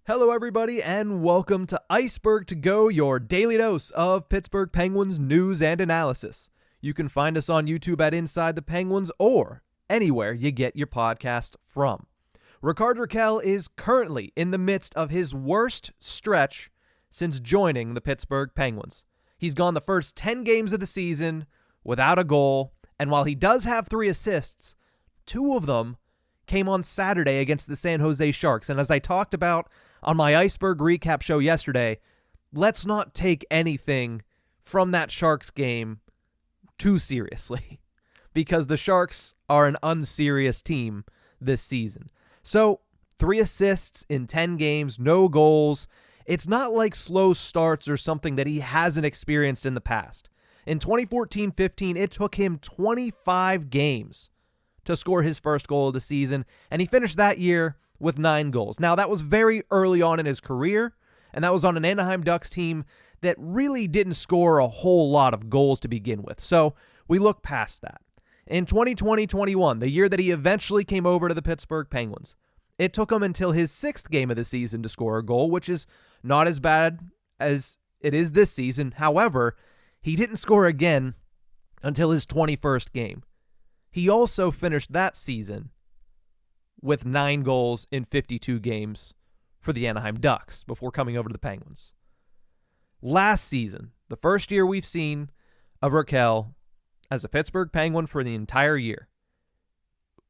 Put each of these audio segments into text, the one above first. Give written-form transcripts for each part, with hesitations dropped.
Hello, everybody, and welcome to Ice-Burgh To Go, your daily dose of Pittsburgh Penguins news and analysis. You can find us on YouTube at Inside the Penguins or anywhere you get your podcast from. Rickard Rakell is currently in the midst of his worst stretch since joining the Pittsburgh Penguins. He's gone the first 10 games of the season without a goal, and while he does have 3 assists, 2 of them came on Saturday against the San Jose Sharks. And as I talked about on my Ice-Burgh recap show yesterday, let's not take anything from that Sharks game too seriously because the Sharks are an unserious team this season. So 3 assists in 10 games, no goals. It's not like slow starts or something that he hasn't experienced in the past. In 2014-15, it took him 25 games to score his first goal of the season, and he finished that year with 9 goals. Now, that was very early on in his career, and that was on an Anaheim Ducks team that really didn't score a whole lot of goals to begin with. So we look past that. In 2020-21, the year that he eventually came over to the Pittsburgh Penguins, it took him until his 6th game of the season to score a goal, which is not as bad as it is this season. However, he didn't score again until his 21st game. He also finished that season with 9 goals in 52 games for the Anaheim Ducks before coming over to the Penguins. Last season, the first year we've seen of Rakell as a Pittsburgh Penguin for the entire year,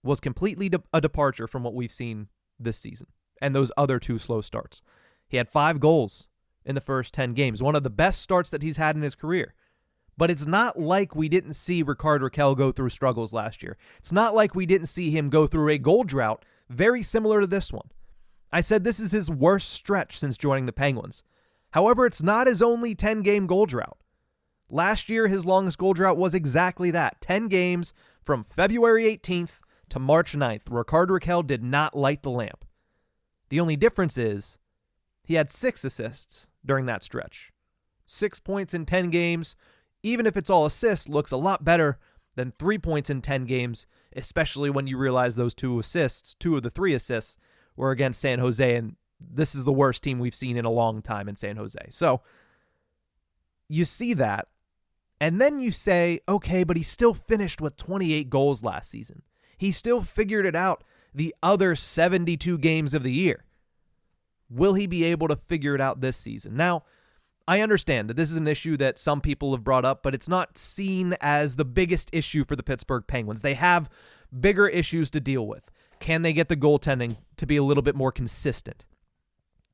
was completely a departure from what we've seen this season and those other 2 slow starts. He had 5 goals in the first 10 games, one of the best starts that he's had in his career. But it's not like we didn't see Rickard Rakell go through struggles last year. It's not like we didn't see him go through a goal drought very similar to this one. I said this is his worst stretch since joining the Penguins. However, it's not his only 10-game goal drought. Last year, his longest goal drought was exactly that, 10 games from February 18th to March 9th. Rickard Rakell did not light the lamp. The only difference is he had 6 assists during that stretch. 6 points in 10 games. Even if it's all assists, looks a lot better than 3 points in 10 games, especially when you realize those 2 assists, 2 of the 3 assists, were against San Jose, and this is the worst team we've seen in a long time in San Jose. So you see that, and then you say, okay, but he still finished with 28 goals last season. He still figured it out the other 72 games of the year. Will he be able to figure it out this season? Now, I understand that this is an issue that some people have brought up, but it's not seen as the biggest issue for the Pittsburgh Penguins. They have bigger issues to deal with. Can they get the goaltending to be a little bit more consistent?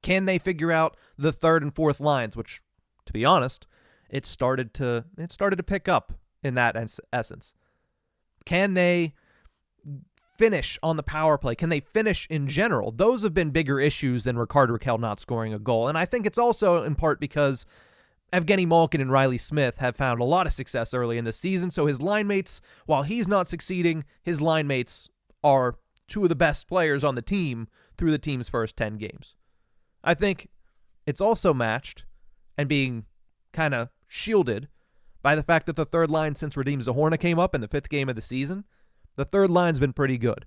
Can they figure out the 3rd and 4th lines, which, to be honest, it started to pick up in that essence. Can they finish on the power play? Can they finish in general? Those have been bigger issues than Rickard Rakell not scoring a goal. And I think it's also in part because Evgeny Malkin and Riley Smith have found a lot of success early in the season. So his line mates, while he's not succeeding, his line mates are 2 of the best players on the team through the team's first 10 games. I think it's also matched and being kind of shielded by the fact that the 3rd line since Radim Zohorna came up in the 5th game of the season, the 3rd line's been pretty good.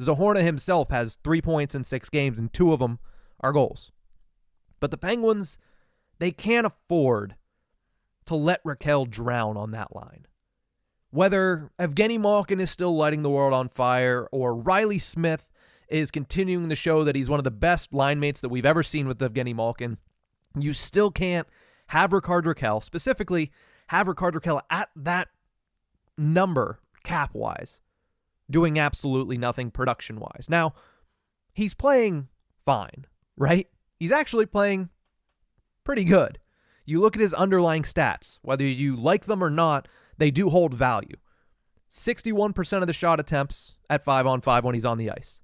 Zohorna himself has 3 points in 6 games, and 2 of them are goals. But the Penguins, they can't afford to let Rakell drown on that line. Whether Evgeny Malkin is still lighting the world on fire or Riley Smith is continuing to show that he's one of the best line mates that we've ever seen with Evgeny Malkin, you still can't have Rickard Rakell, specifically have Rickard Rakell at that number cap-wise, doing absolutely nothing production-wise. Now, he's playing fine, right? He's actually playing pretty good. You look at his underlying stats, whether you like them or not, they do hold value. 61% of the shot attempts at 5-on-5 when he's on the ice.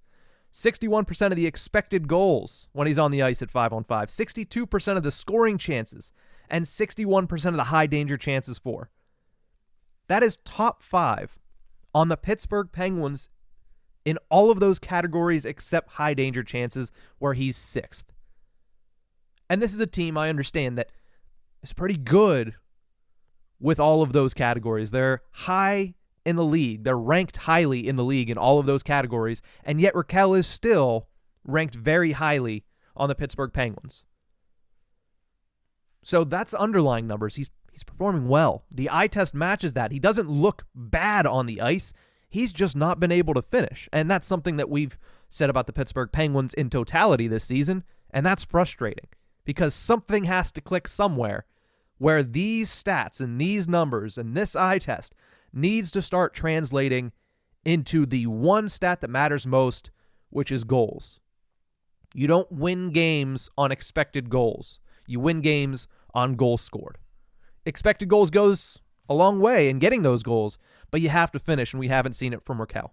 61% of the expected goals when he's on the ice at 5-on-5. 62% of the scoring chances, and 61% of the high-danger chances for. That is top 5 on the Pittsburgh Penguins in all of those categories except high danger chances, where he's 6th. And this is a team, I understand, that is pretty good with all of those categories. They're high in the league. They're ranked highly in the league in all of those categories, and yet Rakell is still ranked very highly on the Pittsburgh Penguins. So that's underlying numbers. He's performing well. The eye test matches that. He doesn't look bad on the ice. He's just not been able to finish. And that's something that we've said about the Pittsburgh Penguins in totality this season, and that's frustrating because something has to click somewhere where these stats and these numbers and this eye test needs to start translating into the one stat that matters most, which is goals. You don't win games on expected goals. You win games on goals scored. Expected goals goes a long way in getting those goals, but you have to finish, and we haven't seen it from Rakell.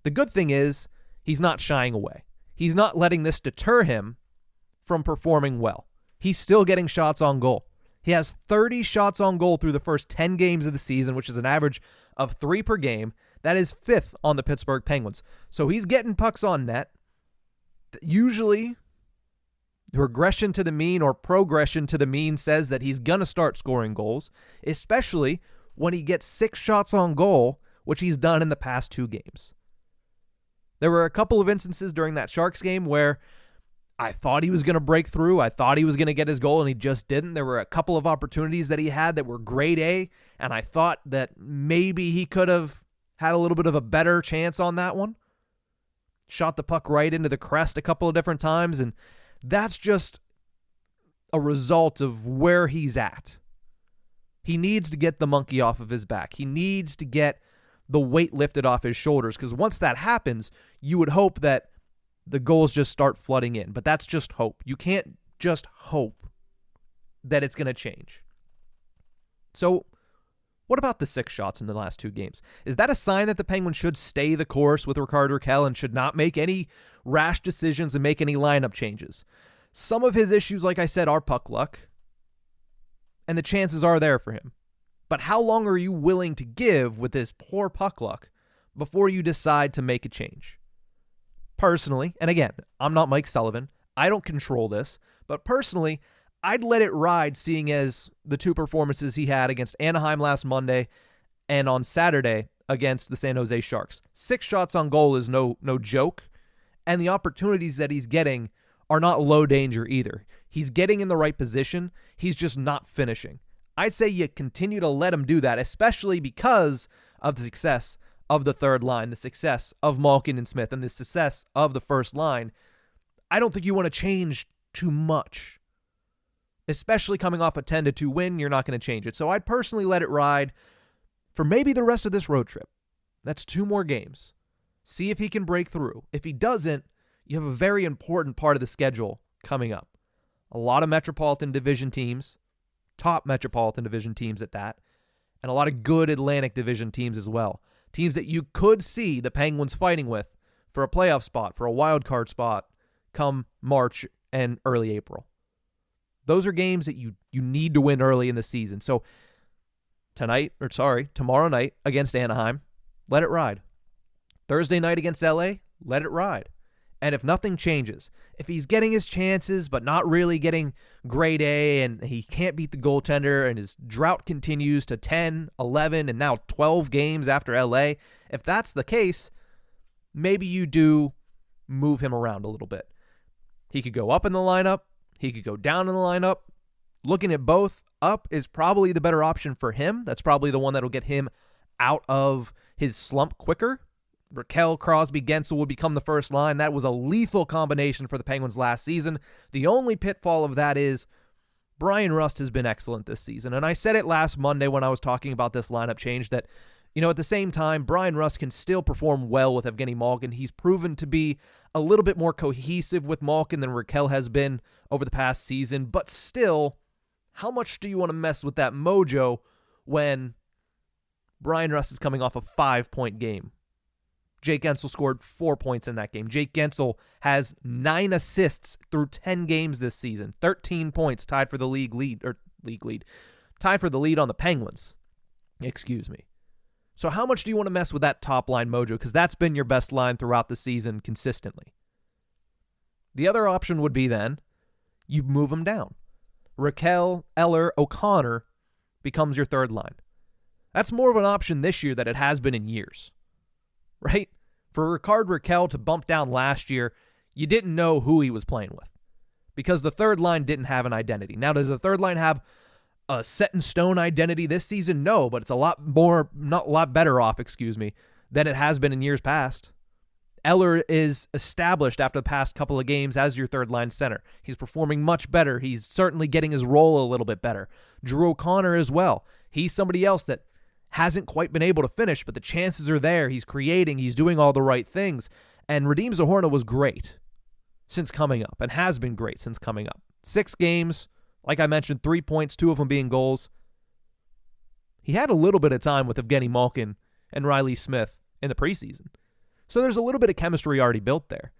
The good thing is he's not shying away. He's not letting this deter him from performing well. He's still getting shots on goal. He has 30 shots on goal through the first 10 games of the season, which is an average of 3 per game. That is 5th on the Pittsburgh Penguins. So he's getting pucks on net. Usually, regression to the mean or progression to the mean says that he's going to start scoring goals, especially when he gets 6 shots on goal, which he's done in the past 2 games. There were a couple of instances during that Sharks game where I thought he was going to break through. I thought he was going to get his goal, and he just didn't. There were a couple of opportunities that he had that were grade A, and I thought that maybe he could have had a little bit of a better chance on that one. Shot the puck right into the crest a couple of different times, and that's just a result of where he's at. He needs to get the monkey off of his back. He needs to get the weight lifted off his shoulders, because once that happens, you would hope that the goals just start flooding in. But that's just hope. You can't just hope that it's going to change. So what about the 6 shots in the last 2 games? Is that a sign that the Penguins should stay the course with Rickard Rakell and should not make any rash decisions and make any lineup changes? Some of his issues, like I said, are puck luck, and the chances are there for him. But how long are you willing to give with this poor puck luck before you decide to make a change? Personally, and again, I'm not Mike Sullivan, I don't control this, but personally, I'd let it ride, seeing as the 2 performances he had against Anaheim last Monday and on Saturday against the San Jose Sharks. 6 shots on goal is no joke, and the opportunities that he's getting are not low danger either. He's getting in the right position, he's just not finishing. I say you continue to let him do that, especially because of the success of the third line, the success of Malkin and Smith, and the success of the first line. I don't think you want to change too much. Especially coming off a 10-2 win, you're not going to change it. So I'd personally let it ride for maybe the rest of this road trip. That's 2 more games. See if he can break through. If he doesn't, you have a very important part of the schedule coming up. A lot of Metropolitan Division teams, top Metropolitan Division teams at that, and a lot of good Atlantic Division teams as well. Teams that you could see the Penguins fighting with for a playoff spot, for a wild card spot come March and early April. Those are games that you need to win early in the season. So tomorrow night against Anaheim, let it ride. Thursday night against LA, let it ride. And if nothing changes, if he's getting his chances but not really getting grade A, and he can't beat the goaltender, and his drought continues to 10, 11, and now 12 games after LA, if that's the case, maybe you do move him around a little bit. He could go up in the lineup. He could go down in the lineup. Looking at both, up is probably the better option for him. That's probably the one that'll get him out of his slump quicker. Rakell, Crosby, Gensel would become the first line. That was a lethal combination for the Penguins last season. The only pitfall of that is Brian Rust has been excellent this season. And I said it last Monday when I was talking about this lineup change that, at the same time, Brian Rust can still perform well with Evgeny Malkin. He's proven to be a little bit more cohesive with Malkin than Rakell has been over the past season. But still, how much do you want to mess with that mojo when Brian Rust is coming off a 5-point game? Jake Gensel scored 4 points in that game. Jake Gensel has 9 assists through 10 games this season. 13 points, tied for the league lead. Tied for the lead on the Penguins. Excuse me. So how much do you want to mess with that top line mojo? Because that's been your best line throughout the season consistently. The other option would be then you move them down. Rakell, Eller, O'Connor becomes your third line. That's more of an option this year than it has been in years. Right? For Rickard Rakell to bump down last year, you didn't know who he was playing with because the third line didn't have an identity. Now, does the third line have a set-in-stone identity this season? No, but it's a lot better off, than it has been in years past. Eller is established after the past couple of games as your third-line center. He's performing much better. He's certainly getting his role a little bit better. Drew O'Connor as well. He's somebody else that hasn't quite been able to finish, but the chances are there. He's creating. He's doing all the right things. And Radim Zohorna was great since coming up and has been great since coming up. 6 games, like I mentioned, 3 points, 2 of them being goals. He had a little bit of time with Evgeny Malkin and Riley Smith in the preseason. So there's a little bit of chemistry already built there.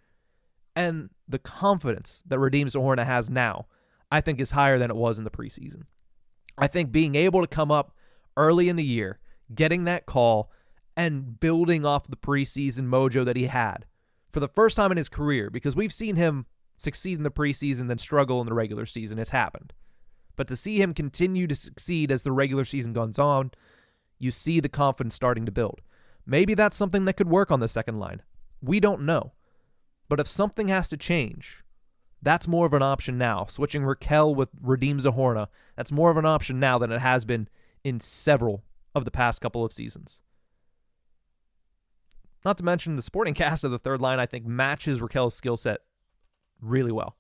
And the confidence that Radim Zohorna has now, I think, is higher than it was in the preseason. I think being able to come up early in the year, getting that call, and building off the preseason mojo that he had for the first time in his career, because we've seen him succeed in the preseason then struggle in the regular season. It's happened. But to see him continue to succeed as the regular season goes on, you see the confidence starting to build. Maybe that's something that could work on the second line. We don't know. But if something has to change, that's more of an option now. Switching Rakell with Radim Zohorna, that's more of an option now than it has been in several of the past couple of seasons. Not to mention the supporting cast of the third line, I think, matches Rakell's skill set really well.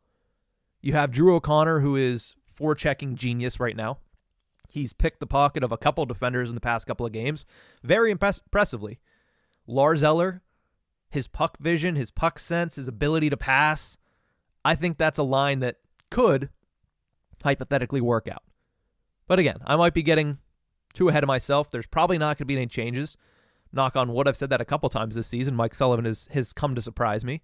You have Drew O'Connor, who is forechecking genius right now. He's picked the pocket of a couple defenders in the past couple of games very impressively. Lars Eller, his puck vision, his puck sense, his ability to pass, I think that's a line that could hypothetically work out. But again, I might be getting too ahead of myself. There's probably not going to be any changes. Knock on wood, I've said that a couple times this season. Mike Sullivan has come to surprise me.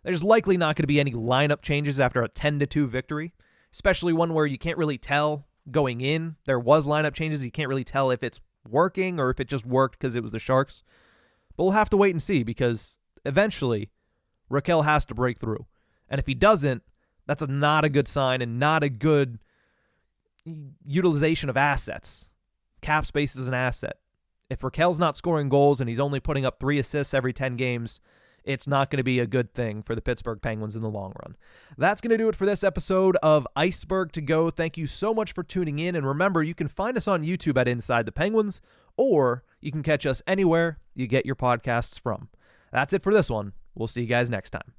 There's likely not going to be any lineup changes after a 10-2 victory, especially one where you can't really tell going in. There was lineup changes. You can't really tell if it's working or if it just worked because it was the Sharks. But we'll have to wait and see because eventually Rakell has to break through. And if he doesn't, that's not a good sign and not a good utilization of assets. Cap space is an asset. If Rakell's not scoring goals and he's only putting up 3 assists every 10 games, it's not going to be a good thing for the Pittsburgh Penguins in the long run. That's going to do it for this episode of Ice-Burgh To Go. Thank you so much for tuning in. And remember, you can find us on YouTube at Inside the Penguins, or you can catch us anywhere you get your podcasts from. That's it for this one. We'll see you guys next time.